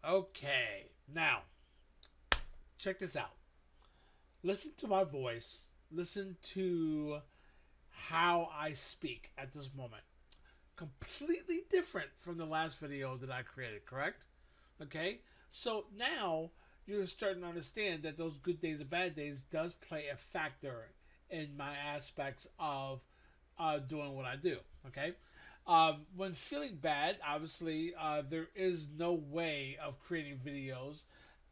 Okay, now check this out. Listen to my voice. Listen to how I speak at this moment. Completely different from the last video that I created, correct? Okay? So now you're starting to understand that those good days and bad days does play a factor in my aspects of doing what I do. Okay? When feeling bad, obviously, there is no way of creating videos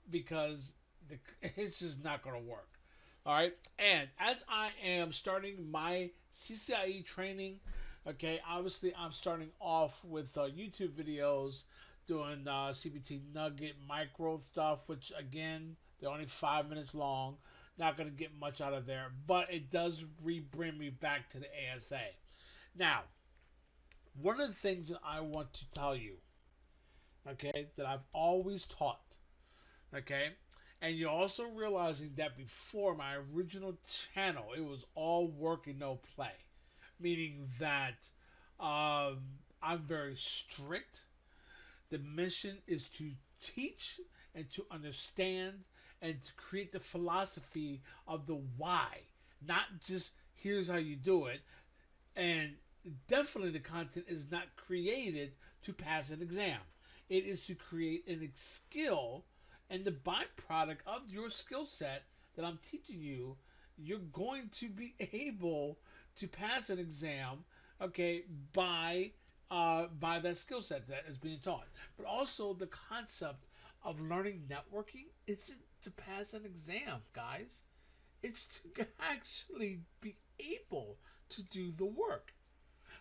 because it's just not going to work. All right. And as I am starting my CCIE training, okay, obviously I'm starting off with YouTube videos doing CBT nugget micro stuff, which again, they're only 5 minutes long. Not going to get much out of there, but it does bring me back to the ASA. Now, one of the things that I want to tell you, okay, that I've always taught, okay, and you're also realizing that before my original channel, it was all work and no play, meaning that um, I'm very strict. The mission is to teach and to understand and to create the philosophy of the why, not just here's how you do it. And definitely the content is not created to pass an exam. It is to create a skill, and the byproduct of your skill set that I'm teaching you, you're going to be able to pass an exam, okay, by that skill set that is being taught. But also the concept of learning networking isn't to pass an exam, guys. It's to actually be able to do the work.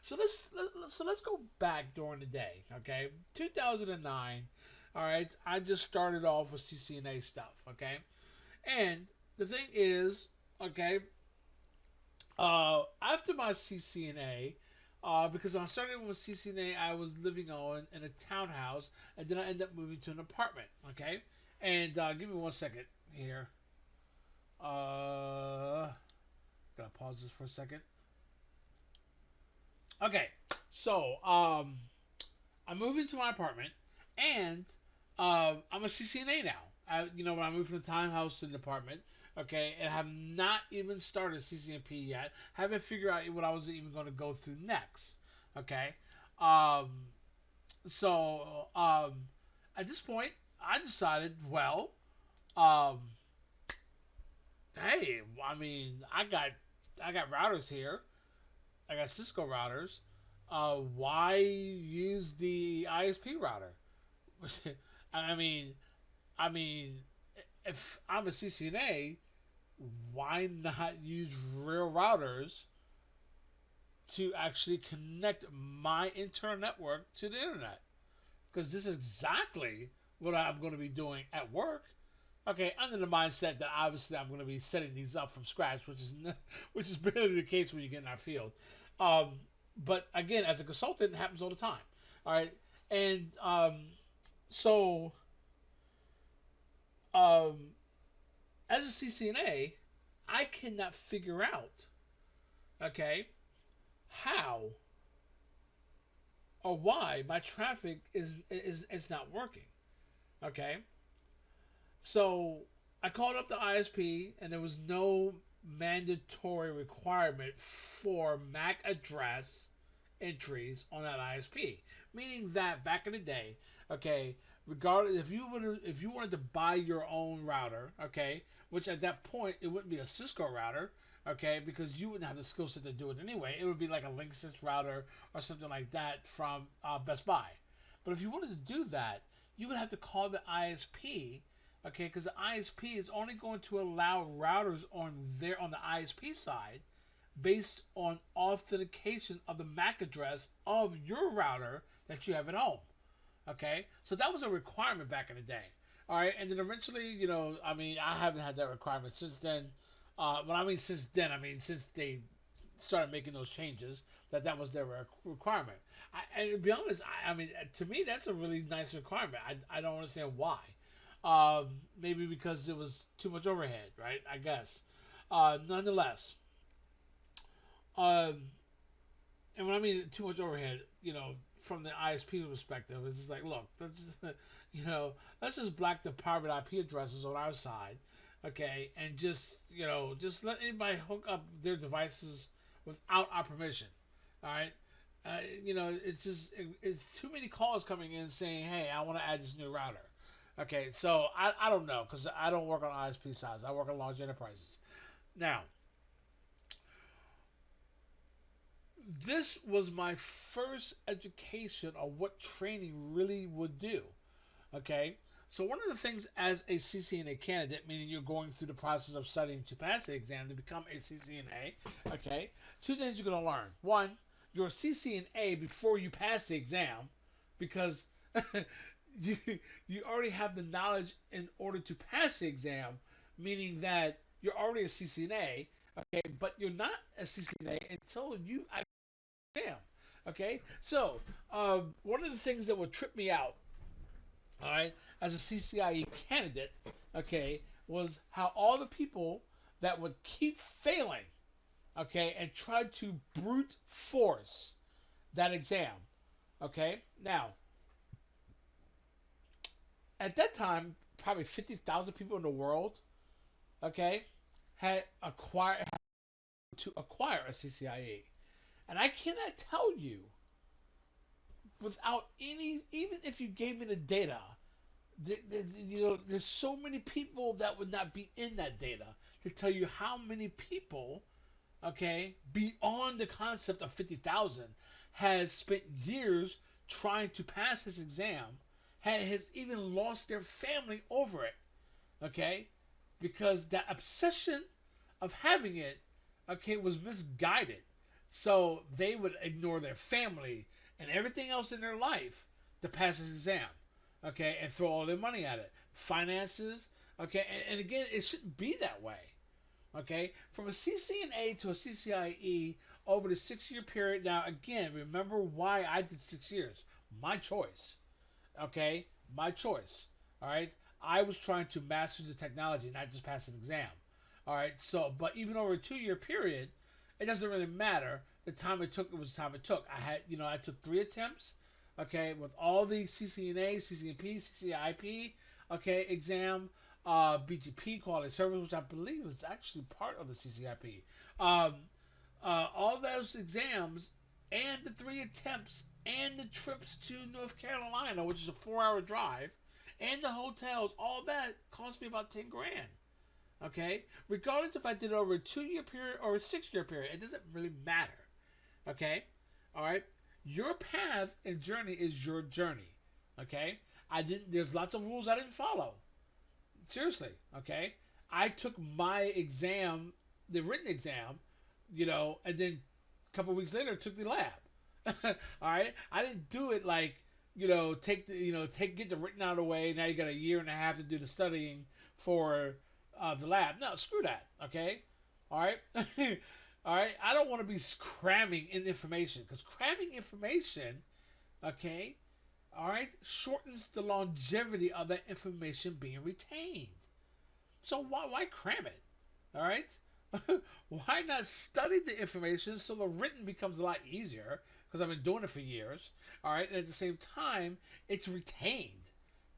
So let's go back during the day, okay? 2009. All right, I just started off with CCNA stuff, okay? And the thing is, okay, after my CCNA, because when I started with CCNA, I was living on in a townhouse, and then I ended up moving to an apartment, okay? And give me 1 second here. Gotta pause this for a second. Okay, so I moved into my apartment, and I'm a CCNA now. When I moved from the townhouse to the apartment, okay, and have not even started CCNP yet. Haven't figured out what I was even going to go through next. Okay, um, so at this point, I decided, well, um, hey, I mean, I got routers here. I got Cisco routers. Why use the ISP router? I mean, I mean, if I'm a CCNA, why not use real routers to actually connect my internal network to the internet? Because this is exactly what I'm going to be doing at work. Okay, under the mindset that obviously I'm going to be setting these up from scratch, which is barely the case when you get in our field. Um, but again, as a consultant, it happens all the time. All right, and so um, as a CCNA, I cannot figure out, okay, how or why my traffic is not working. Okay, so I called up the ISP, and there was no mandatory requirement for MAC address entries on that ISP. Meaning that back in the day, okay, regardless if you wanted to buy your own router, okay, which at that point it wouldn't be a Cisco router, okay, because you wouldn't have the skill set to do it anyway. It would be like a Linksys router or something like that from Best Buy. But if you wanted to do that, you would have to call the ISP, okay, because the ISP is only going to allow routers on the ISP side based on authentication of the MAC address of your router that you have at home. Okay, so that was a requirement back in the day. All right, and then eventually, I mean, I haven't had that requirement since then. When I mean since then, I mean since they started making those changes, that was their requirement. And to be honest, I mean, to me, that's a really nice requirement. I don't understand why. Maybe because it was too much overhead, right? I guess. Nonetheless, um, and when I mean too much overhead, from the ISP perspective. It's just like, look, let's just, let's just block the private IP addresses on our side, okay, and just let anybody hook up their devices without our permission. All right. It's too many calls coming in saying, hey, I want to add this new router. Okay, so I don't know because I don't work on ISP sides. I work on large enterprises. Now, this was my first education of what training really would do. Okay, so one of the things as a CCNA candidate, meaning you're going through the process of studying to pass the exam to become a CCNA, okay, two things you're going to learn. One, you're a CCNA before you pass the exam because you, you already have the knowledge in order to pass the exam, meaning that you're already a CCNA, okay, but you're not a CCNA until you exam. Okay, so one of the things that would trip me out, all right, as a CCIE candidate, okay, was how all the people that would keep failing, okay, and try to brute force that exam, okay. Now, at that time, probably 50,000 people in the world, okay, had to acquire a CCIE, and I cannot tell you without any, even if you gave me the data, there's so many people that would not be in that data to tell you how many people, okay, beyond the concept of 50,000, has spent years trying to pass this exam, has even lost their family over it, okay, because that obsession of having it, okay, was misguided. So they would ignore their family and everything else in their life to pass this exam, okay, and throw all their money at it. Finances, okay, and again, it shouldn't be that way, okay. From a CCNA to a CCIE over the 6 year period. Now, again, remember why I did 6 years. My choice, okay, my choice. All right, I was trying to master the technology, not just pass an exam. All right, so but even over a 2 year period, it doesn't really matter. The time it took, it was the time it took. I took 3 attempts, okay, with all the CCNA, CCNP, CCIP, okay, exam, BGP quality service, which I believe was actually part of the CCIP. Um, all those exams and the 3 attempts and the trips to North Carolina, which is a 4 hour drive, and the hotels, all that cost me about 10 grand. Okay? Regardless if I did it over a 2 year period or a 6 year period, it doesn't really matter. Okay? Alright? Your path and journey is your journey. Okay? There's lots of rules I didn't follow. Seriously, okay? I took my exam, the written exam, and then a couple weeks later took the lab. All right, I didn't do it like take the take get the written out of the way. Now you got a year and a half to do the studying for the lab. No, screw that. Okay, all right, all right. I don't want to be cramming in information because cramming information, okay, all right, shortens the longevity of that information being retained. So why cram it? All right? Why not study the information so the written becomes a lot easier? Because I've been doing it for years. All right, and at the same time, it's retained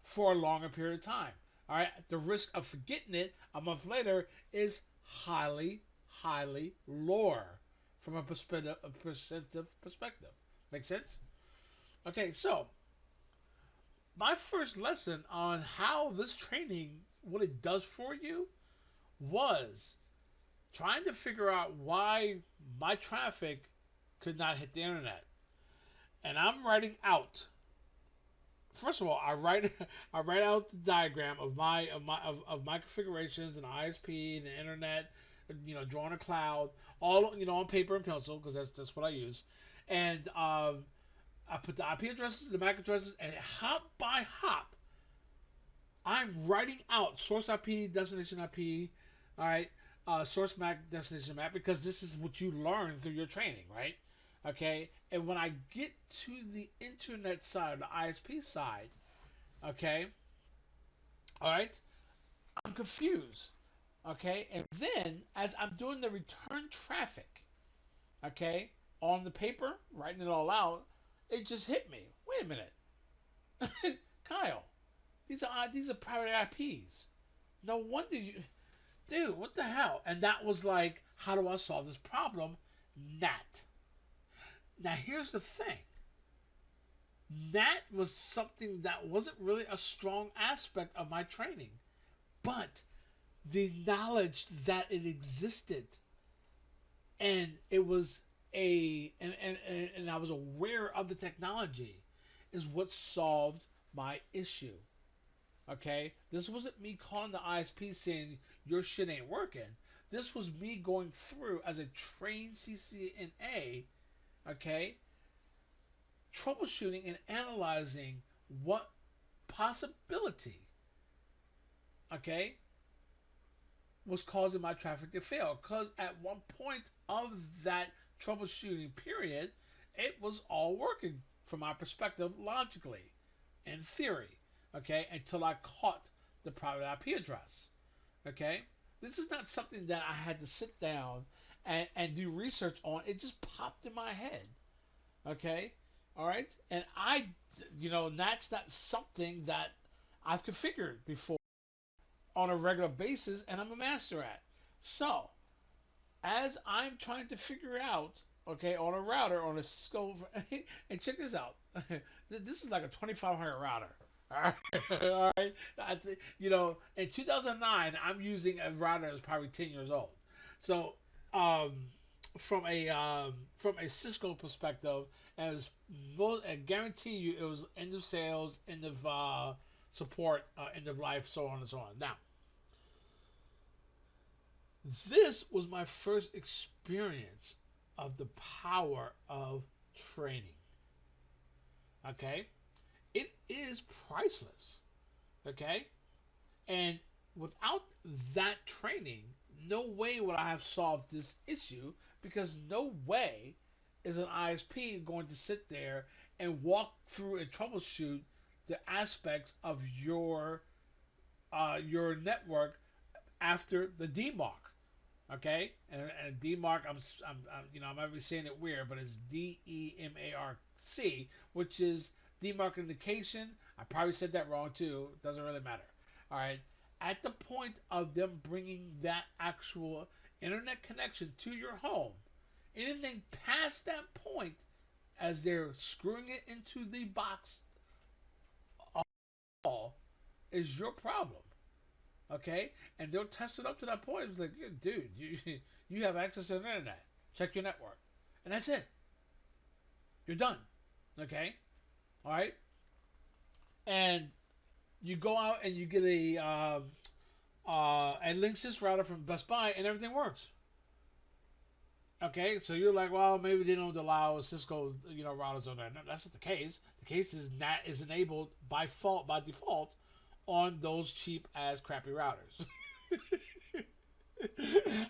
for a longer period of time. All right, the risk of forgetting it a month later is highly, highly lower from a perspective. Make sense? Okay, so my first lesson on how this training, what it does for you, was trying to figure out why my traffic could not hit the internet. And I'm writing out. First of all, I write out the diagram of my configurations and ISP and the internet, drawing a cloud, all on paper and pencil because that's what I use. And I put the IP addresses, the MAC addresses, and hop by hop, I'm writing out source IP, destination IP, all right, source MAC, destination MAC, because this is what you learn through your training, right? Okay, and when I get to the internet side, the ISP side, okay, all right, I'm confused, okay, and then as I'm doing the return traffic, okay, on the paper, writing it all out, it just hit me. Wait a minute, Kyle. These are private IPs. No wonder you, dude. What the hell? And that was like, how do I solve this problem? NAT. Now here's the thing. That was something that wasn't really a strong aspect of my training, but the knowledge that it existed and it was and I was aware of the technology is what solved my issue. Okay, this wasn't me calling the ISP saying your shit ain't working. This was me going through as a trained CCNA, okay, troubleshooting and analyzing what possibility, okay, was causing my traffic to fail. Because at one point of that troubleshooting period, it was all working from my perspective logically, in theory, okay, until I caught the private IP address, okay. This is not something that I had to sit down and do research on. It just popped in my head, okay, all right, and that's not something that I've configured before on a regular basis and I'm a master at. So, as I'm trying to figure out, okay, on a router, on a Cisco, and check this out. This is like a 2500 router. All right, all right. In 2009, I'm using a router that's probably 10 years old. So, um, from a Cisco perspective, as I guarantee you, it was end of sales, end of support, end of life, so on and so on. Now, this was my first experience of the power of training. Okay? It is priceless. Okay? And without that training, no way would I have solved this issue because no way is an ISP going to sit there and walk through and troubleshoot the aspects of your network after the demarc. Okay, and DMARC, I might be saying it weird, but it's DEMARC, which is demarcation. I probably said that wrong too. Doesn't really matter. All right. At the point of them bringing that actual internet connection to your home, anything past that point, as they're screwing it into the box, all is your problem. Okay, and they'll test it up to that point. It's like, "Yeah, dude, you have access to the internet. Check your network, and that's it. You're done." Okay, all right, and you go out and you get a Linksys router from Best Buy, and everything works. Okay, so you're like, well, maybe they don't allow Cisco, routers on there. No, that's not the case. The case is NAT is enabled by default on those cheap ass crappy routers.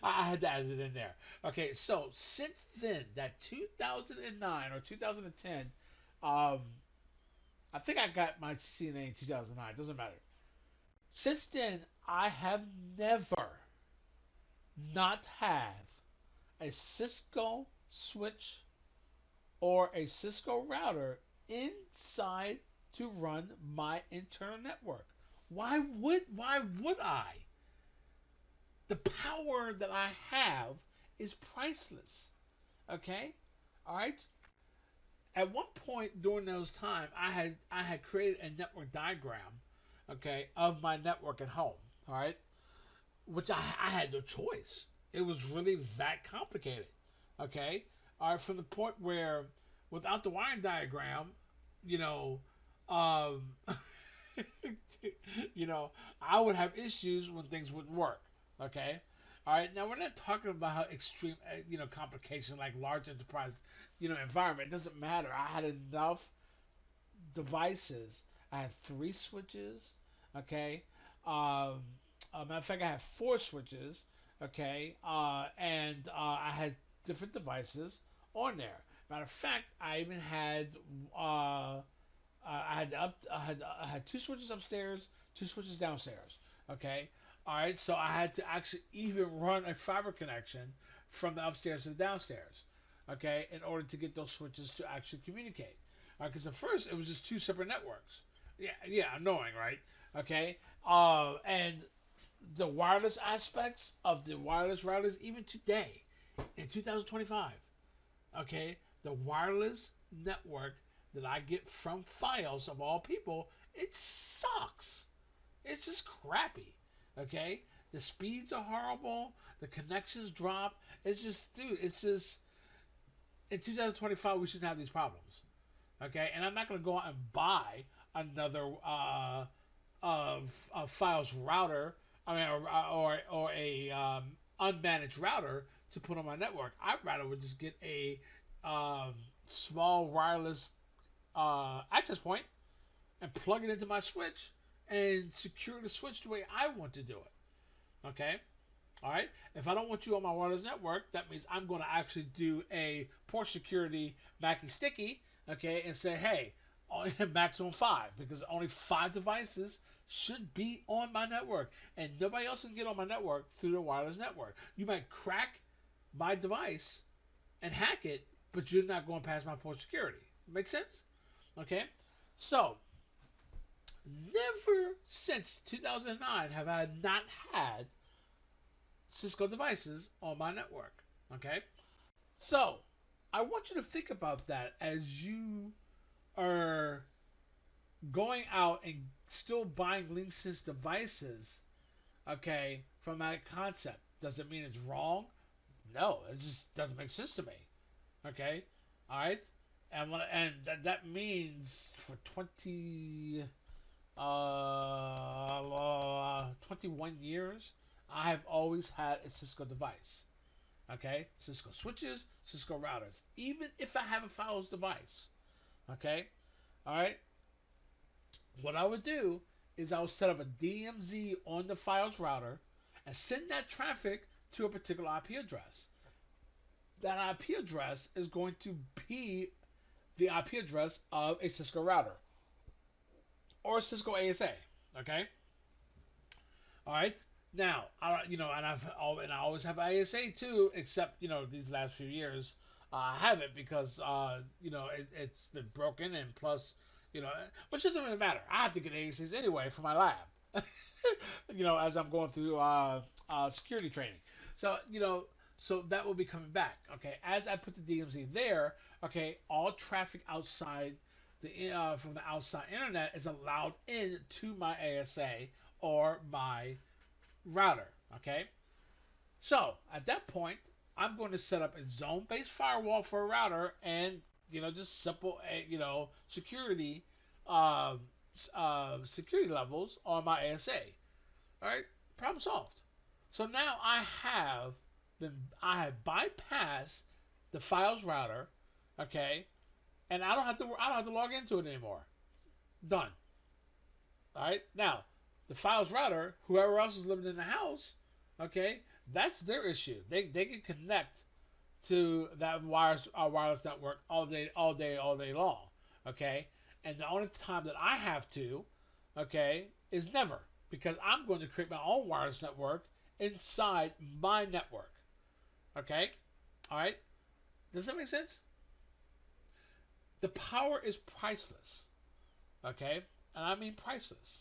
I had to add it in there. Okay, so since then, that 2009 or 2010, um, I think I got my CCNA in 2009. Doesn't matter. Since then, I have never not have a Cisco switch or a Cisco router inside to run my internal network. Why would I? The power that I have is priceless. Okay? All right? At one point during those time, I had created a network diagram, okay, of my network at home. All right? Which I had no choice. It was really that complicated. Okay? All right, from the point where without the wiring diagram, you know, um, I would have issues when things wouldn't work. Okay. All right. Now we're not talking about how extreme, complication like large enterprise, environment. It doesn't matter. I had enough devices. I had 3 switches. Okay. Matter of fact, I had 4 switches. Okay. And I had different devices on there. Matter of fact, I even had I had 2 switches upstairs, 2 switches downstairs. Okay, all right. So I had to actually even run a fiber connection from the upstairs to the downstairs. Okay, in order to get those switches to actually communicate. Because at first it was just two separate networks. Yeah, annoying, right? Okay. And the wireless aspects of the wireless routers, even today, in 2025, okay, the wireless network that I get from Fios of all people, it sucks. It's just crappy. Okay, the speeds are horrible. The connections drop. It's just, dude. It's just in 2025 we shouldn't have these problems. Okay, and I'm not gonna go out and buy another Fios router. I mean, or a unmanaged router to put on my network. I'd rather would just get a um, small wireless access point and plug it into my switch and secure the switch the way I want to do it. Okay? All right? If I don't want you on my wireless network, that means I'm going to actually do a port security Mackie Sticky, okay, and say, hey, maximum 5, because only 5 devices should be on my network, and nobody else can get on my network through the wireless network. You might crack my device and hack it, but you're not going past my port security. Make sense? Okay? So, never since 2009 have I not had Cisco devices on my network. Okay? So, I want you to think about that as you are going out and still buying Linksys devices, okay, from that concept. Does it mean it's wrong? No, it just doesn't make sense to me. Okay? Alright? And that means for 21 years, I have always had a Cisco device. Okay, Cisco switches, Cisco routers. Even if I have a Fios device, okay, all right. What I would do is I would set up a DMZ on the Fios router and send that traffic to a particular IP address. That IP address is going to be the IP address of a Cisco router or a Cisco ASA. Okay, all right. Now, and I always have ASA too, except these last few years I haven't because it's been broken, and plus which doesn't really matter. I have to get ASAs anyway for my lab. As I'm going through security training. So so that will be coming back. Okay, as I put the DMZ there, okay, all traffic outside the from the outside internet is allowed into my ASA or my router. Okay, so at that point, I'm going to set up a zone-based firewall for a router, and just simple security um, security levels on my ASA. All right, problem solved. So now I have bypassed the Fios router, okay, and I don't have to log into it anymore. Done. All right. Now, the Fios router, whoever else is living in the house, okay, that's their issue. They can connect to that wireless network all day long. Okay. And the only time that I have to, okay, is never, because I'm going to create my own wireless network inside my network. Okay. All right. Does that make sense? The power is priceless. Okay. And I mean priceless.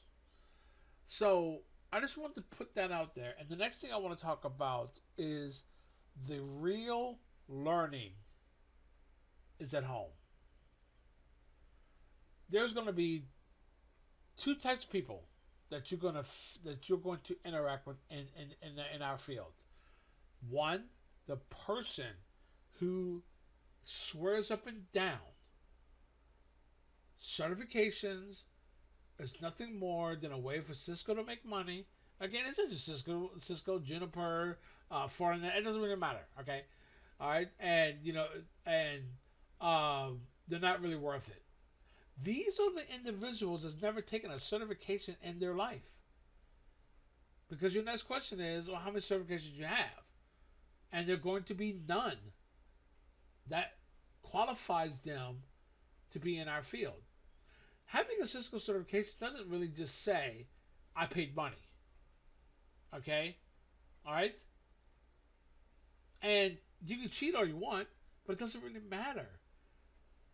So I just want to put that out there. And the next thing I want to talk about is the real learning is at home. There's going to be two types of people that you're going to interact with in our field. One, the person who swears up and down certifications is nothing more than a way for Cisco to make money. Again, it's just Cisco, Juniper, Fortinet. It doesn't really matter. Okay, all right, and they're not really worth it. These are the individuals that's never taken a certification in their life. Because your next question is, well, how many certifications do you have? And they're going to be none that qualifies them to be in our field. Having a Cisco certification doesn't really just say, I paid money. Okay? All right? And you can cheat all you want, but it doesn't really matter.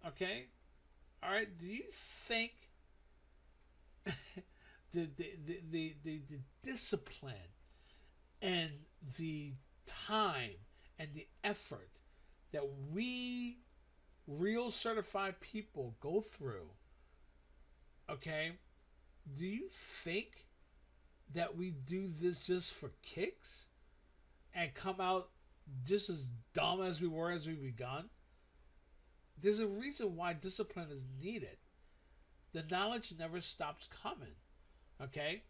Okay? All right. Do you think the discipline and the time and the effort that we real certified people go through, okay? Do you think that we do this just for kicks and come out just as dumb as we were as we begun? There's a reason why discipline is needed. The knowledge never stops coming. Okay?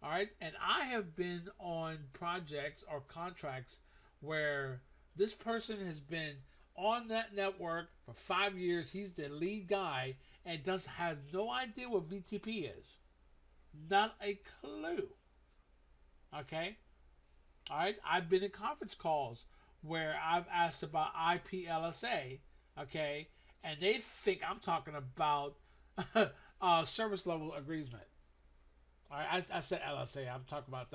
All right? And I have been on projects or contracts where this person has been on that network for 5 years. He's the lead guy and does has no idea what VTP is. Not a clue. Okay? All right? I've been in conference calls where I've asked about IPLSA, okay? And they think I'm talking about service level agreement. All right, I said LSA. I'm talking about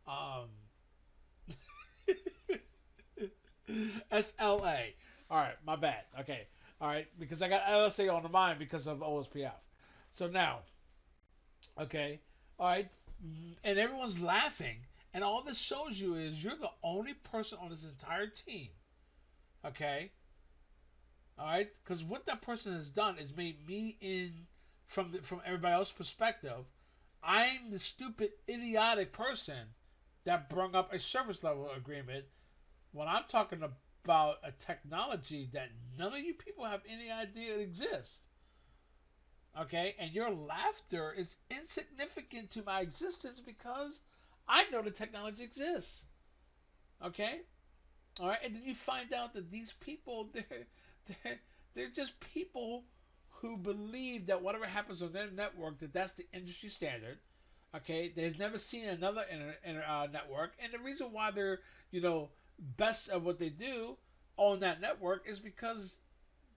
um, SLA. All right, my bad. Okay, all right, because I got LSA on the mind because of OSPF. So now, okay, all right, and everyone's laughing, and all this shows you is you're the only person on this entire team. Okay, all right, because what that person has done is made me in from everybody else's perspective. I'm the stupid, idiotic person that brought up a service level agreement when I'm talking about a technology that none of you people have any idea exists. Okay, and your laughter is insignificant to my existence because I know the technology exists. Okay, all right, and then you find out that these people they're they're just people who believe that whatever happens on their network that's the industry standard. Okay, they've never seen another network, and the reason why they're best at what they do on that network is because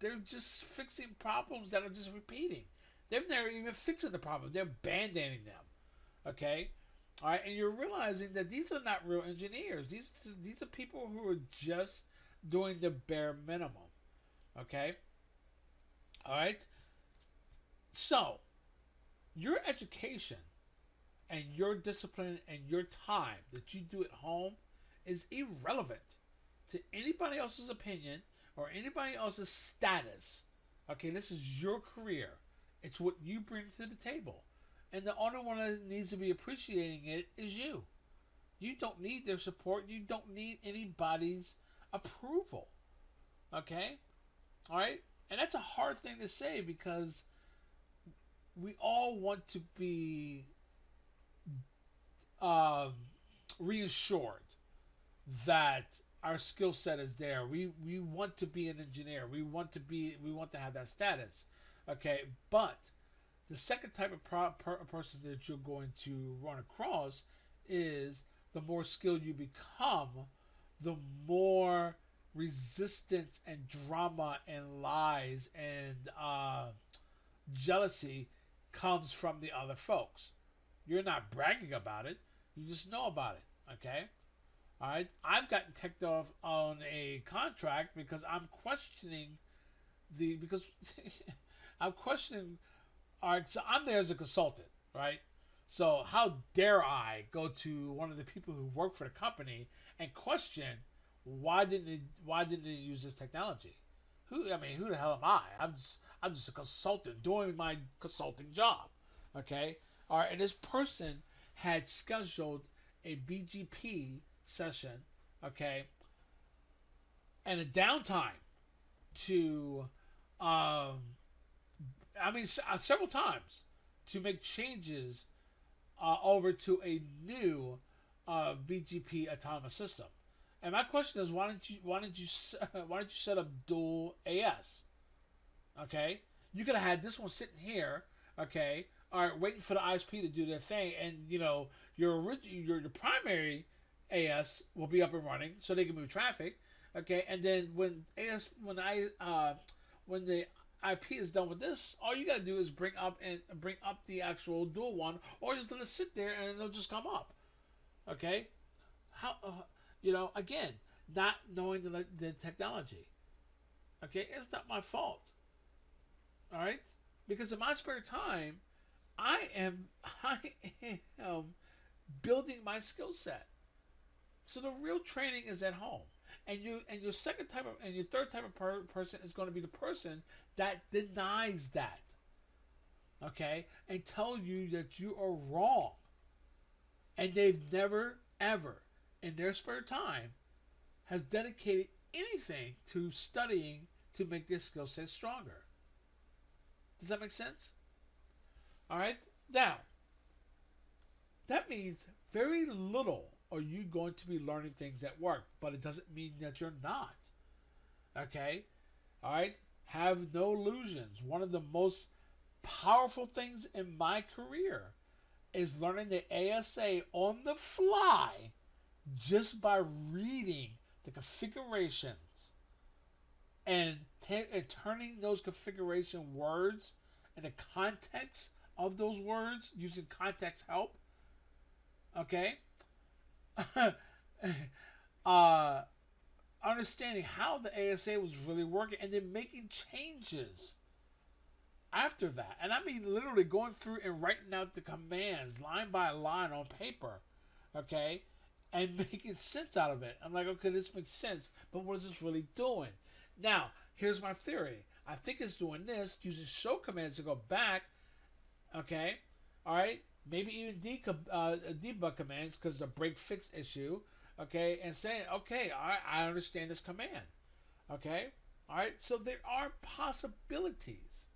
they're just fixing problems that are just repeating. They've never even fixing the problem; they're band-aiding them. Okay, all right, and you're realizing that these are not real engineers. These are people who are just doing the bare minimum. Okay, all right. So your education and your discipline and your time that you do at home is irrelevant to anybody else's opinion or anybody else's status. Okay, this is your career. It's what you bring to the table. And the only one that needs to be appreciating it is you. You don't need their support. You don't need anybody's approval. Okay? All right? And that's a hard thing to say because we all want to be um, reassured that our skill set is there. We want to be an engineer. We want to have that status. Okay, but the second type of person that you're going to run across is the more skilled you become, the more resistance and drama and lies and jealousy comes from the other folks. You're not bragging about it. You just know about it. Okay. All right. I've gotten kicked off on a contract because I'm questioning because I'm questioning. All right. So I'm there as a consultant, right? So how dare I go to one of the people who work for the company and question why didn't they use this technology? Who the hell am I? I'm just a consultant doing my consulting job. Okay? All right, and this person had scheduled a BGP session, okay, and a downtime to um several times to make changes over to a new BGP autonomous system. And my question is, why didn't you set up dual AS? Okay, you could have had this one sitting here. Okay, all right, waiting for the ISP to do their thing, and your primary AS will be up and running so they can move traffic. Okay, and then when the IP is done with this, all you gotta do is bring up the actual dual one, or just let it sit there and it'll just come up. Okay, how again, not knowing the technology. Okay, it's not my fault. All right, because in my spare time, I am building my skill set. So the real training is at home. And your second type of and your third type of person is going to be the person that denies that, okay, and tell you that you are wrong, and they've never ever in their spare time has dedicated anything to studying to make their skill set stronger. Does that make sense? All right. Now that means very little are you going to be learning things at work, but it doesn't mean that you're not. Okay? All right? Have no illusions. One of the most powerful things in my career is learning the ASA on the fly just by reading the configurations and, and turning those configuration words and the context of those words using context help. Okay? uh, Understanding how the ASA was really working and then making changes after that. And I mean literally going through and writing out the commands line by line on paper, okay, and making sense out of it. I'm like, okay, this makes sense, but what is this really doing? Now, here's my theory. I think it's doing this using show commands to go back, okay, all right, maybe even debug commands because the break fix issue, okay, and saying, okay, I understand this command, okay, all right. So there are possibilities,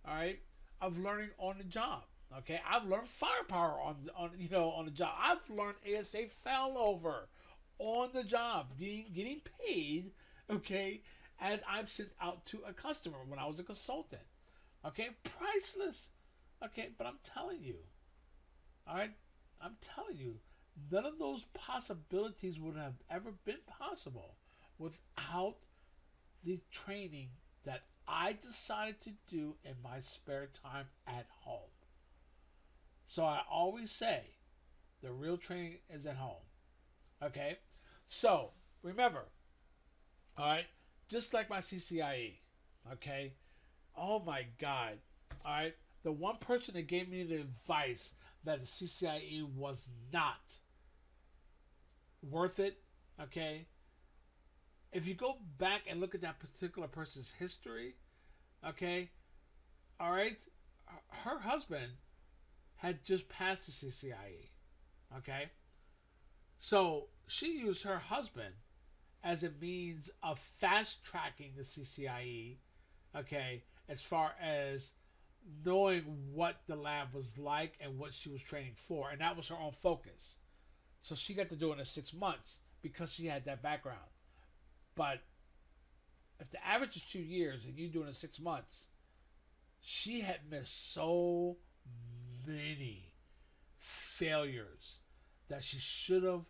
all right, of learning on the job. Okay, I've learned firepower on the job. I've learned ASA failover on the job, getting paid, okay, as I'm sent out to a customer when I was a consultant. Okay, priceless. Okay, but I'm telling you, all right, I'm telling you, none of those possibilities would have ever been possible without the training that I decided to do in my spare time at home. So I always say the real training is at home. Okay? So remember, all right, just like my CCIE, okay? Oh my God, all right? The one person that gave me the advice that the CCIE was not worth it, okay? If you go back and look at that particular person's history, okay, all right, her husband had just passed the CCIE. Okay, so she used her husband as a means of fast tracking the CCIE. Okay, as far as knowing what the lab was like and what she was training for, and that was her own focus. So she got to do it in 6 months because she had that background. But if the average is 2 years and you do it in 6 months, she had missed so many failures that she should have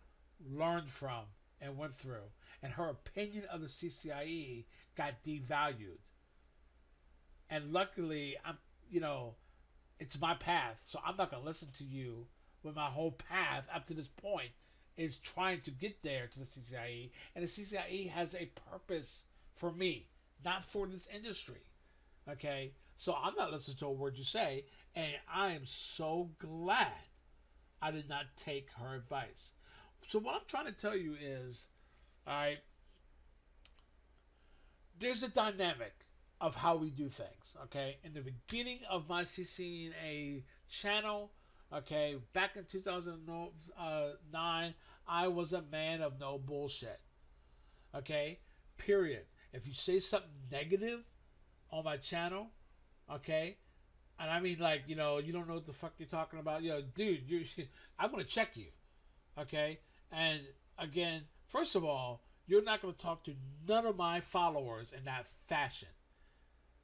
learned from and went through. And her opinion of the CCIE got devalued. And luckily, you know, it's my path, so I'm not gonna listen to you when my whole path up to this point is trying to get there to the CCIE. And the CCIE has a purpose for me, not for this industry. Okay, so I'm not listening to a word you say, and I am so glad I did not take her advice. So what I'm trying to tell you is, all right, there's a dynamic of how we do things. Okay, in the beginning of my CCNA channel, okay, back in 2009, I was a man of no bullshit. Okay, period. If you say something negative on my channel, okay, and I mean like you don't know what the fuck you're talking about, dude, I'm gonna check you. Okay? And again, first of all, you're not going to talk to none of my followers in that fashion.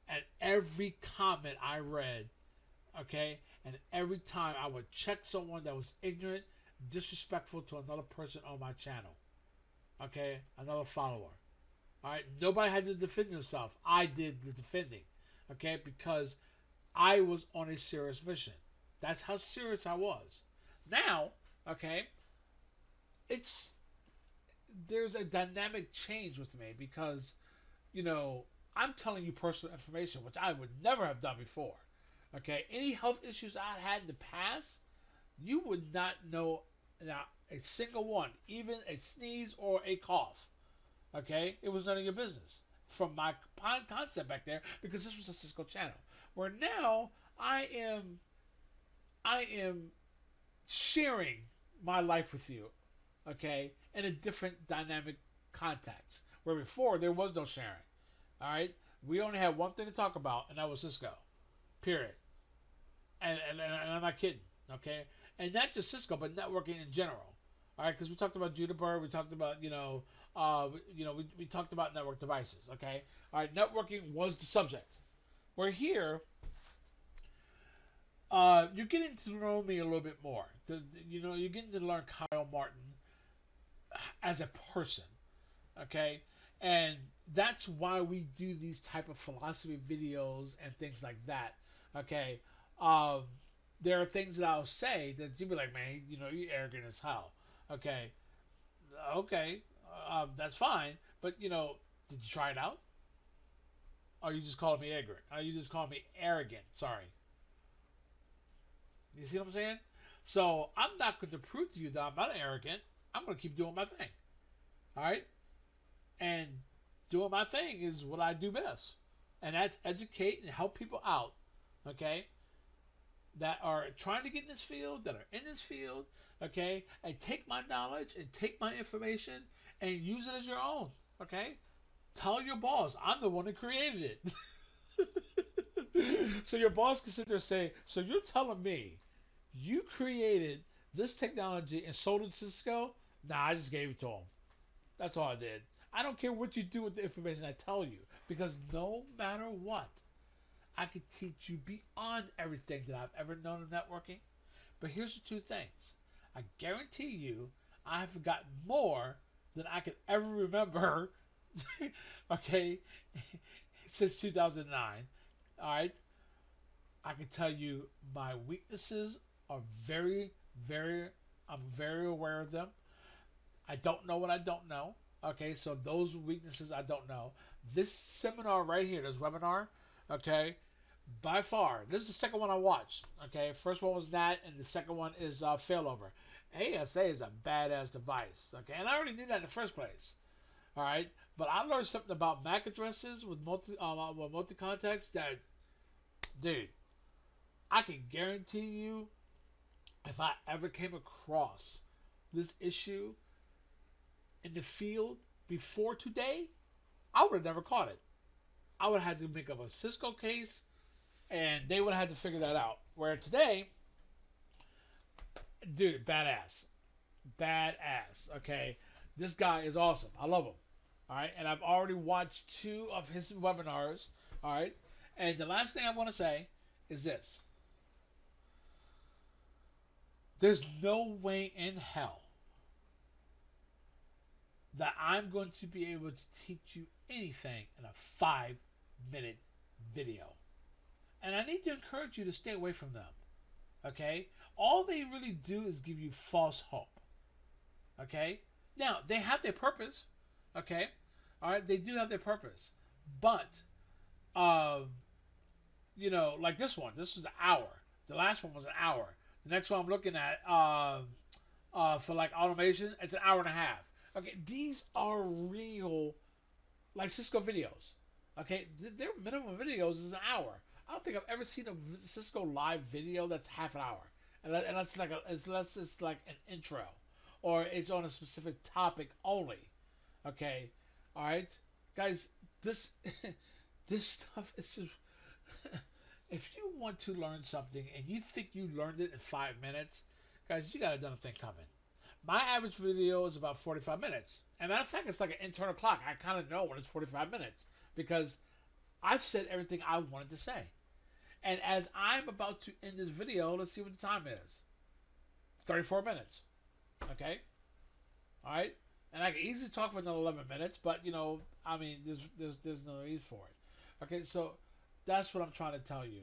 And every comment I read, okay, and every time I would check someone that was ignorant, disrespectful to another person on my channel, okay, another follower. All right, nobody had to defend themselves. I did the defending, okay, because I was on a serious mission. That's how serious I was. Now, okay, it's there's a dynamic change with me because you know I'm telling you personal information, which I would never have done before. Okay, any health issues I had in the past, you would not know now a single one, even a sneeze or a cough. Okay, it was none of your business from my concept back there because this was a Cisco channel. Where now I am sharing my life with you, okay, in a different dynamic context. Where before there was no sharing. All right, we only had one thing to talk about, and that was Cisco. Period. And I'm not kidding. Okay, and not just Cisco, but networking in general. All right, because we talked about Juniper, we talked about we talked about network devices. Okay, all right, networking was the subject. We're here. You're getting to know me a little bit more. You're getting to learn Kyle Martin as a person. Okay, and that's why we do these type of philosophy videos and things like that. Okay, um, there are things that I'll say that you'll be like, man, you arrogant as hell. Okay, okay, that's fine, but did you try it out? Or are you just calling me ignorant? Are you just calling me arrogant? Sorry. You see what I'm saying? So I'm not going to prove to you that I'm not arrogant. I'm going to keep doing my thing. All right, and doing my thing is what I do best, and that's educate and help people out. Okay, that are trying to get in this field, that are in this field. Okay, and take my knowledge and take my information and use it as your own. Okay, tell your boss I'm the one who created it. So your boss can sit there and say, so you're telling me you created this technology and sold it to Cisco? Nah, I just gave it to him. That's all I did. I don't care what you do with the information I tell you, because no matter what, I could teach you beyond everything that I've ever known in networking. But here's the two things. I guarantee you, I have forgotten more than I could ever remember. Okay, since 2009. All right, I can tell you my weaknesses are very, very. I'm very aware of them. I don't know what I don't know. Okay, so those weaknesses I don't know. This seminar right here, this webinar, okay, by far, this is the second one I watched. Okay, first one was that, and the second one is Failover. ASA is a badass device. Okay, and I already knew that in the first place. All right, but I learned something about MAC addresses with multi context that, dude, I can guarantee you, if I ever came across this issue in the field before today, I would have never caught it. I would have had to make up a Cisco case, and they would have had to figure that out. Where today, dude, badass, badass. Okay, this guy is awesome. I love him. All right, and I've already watched two of his webinars. All right, and the last thing I want to say is this: there's no way in hell that I'm going to be able to teach you anything in a 5 minute video. And I need to encourage you to stay away from them. Okay? All they really do is give you false hope. Okay? Now, they have their purpose. Okay? All right? They do have their purpose. But, um, like this one, this was an hour. The last one was an hour. The next one I'm looking at, for like automation, it's an hour and a half. Okay? These are real, like Cisco videos. Okay? Their minimum videos is an hour. I don't think I've ever seen a Cisco live video that's half an hour, and that's like unless it's like an intro, or it's on a specific topic only. Okay, all right, guys, this this stuff is just. If you want to learn something and you think you learned it in 5 minutes, guys, you got another thing coming. My average video is about 45 minutes. And matter of fact, it's like an internal clock. I kind of know when it's 45 minutes because I've said everything I wanted to say. And as I'm about to end this video, let's see what the time is. 34 minutes. Okay? Alright? And I can easily talk for another 11 minutes, but I mean, there's no need for it. Okay, so that's what I'm trying to tell you.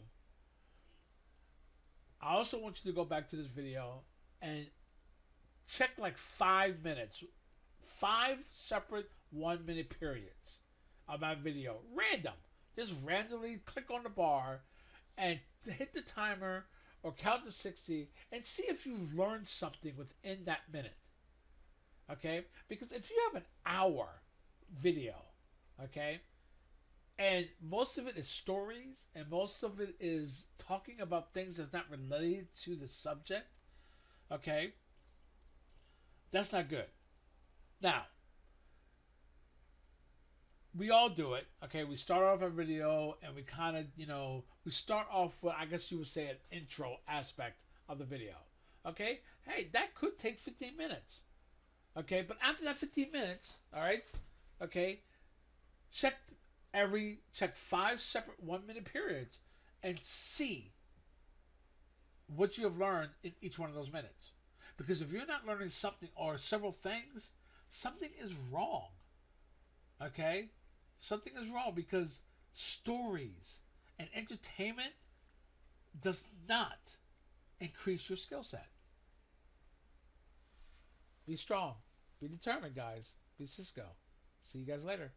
I also want you to go back to this video and check like 5 minutes. 5 separate 1 minute periods of my video. Random. Just randomly click on the bar and hit the timer or count to 60 and see if you've learned something within that minute. Okay? Because if you have an hour video, okay, and most of it is stories and most of it is talking about things that's not related to the subject, okay, that's not good. Now, we all do it. Okay, we start off a video and we kind of, we start off with, I guess you would say, an intro aspect of the video. Okay, hey, that could take 15 minutes. Okay, but after that 15 minutes, all right, okay, check check 5 separate 1 minute periods and see what you have learned in each one of those minutes. Because if you're not learning something or several things, something is wrong. Okay? Something is wrong because stories and entertainment does not increase your skill set. Be strong. Be determined, guys. Be Cisco. See you guys later.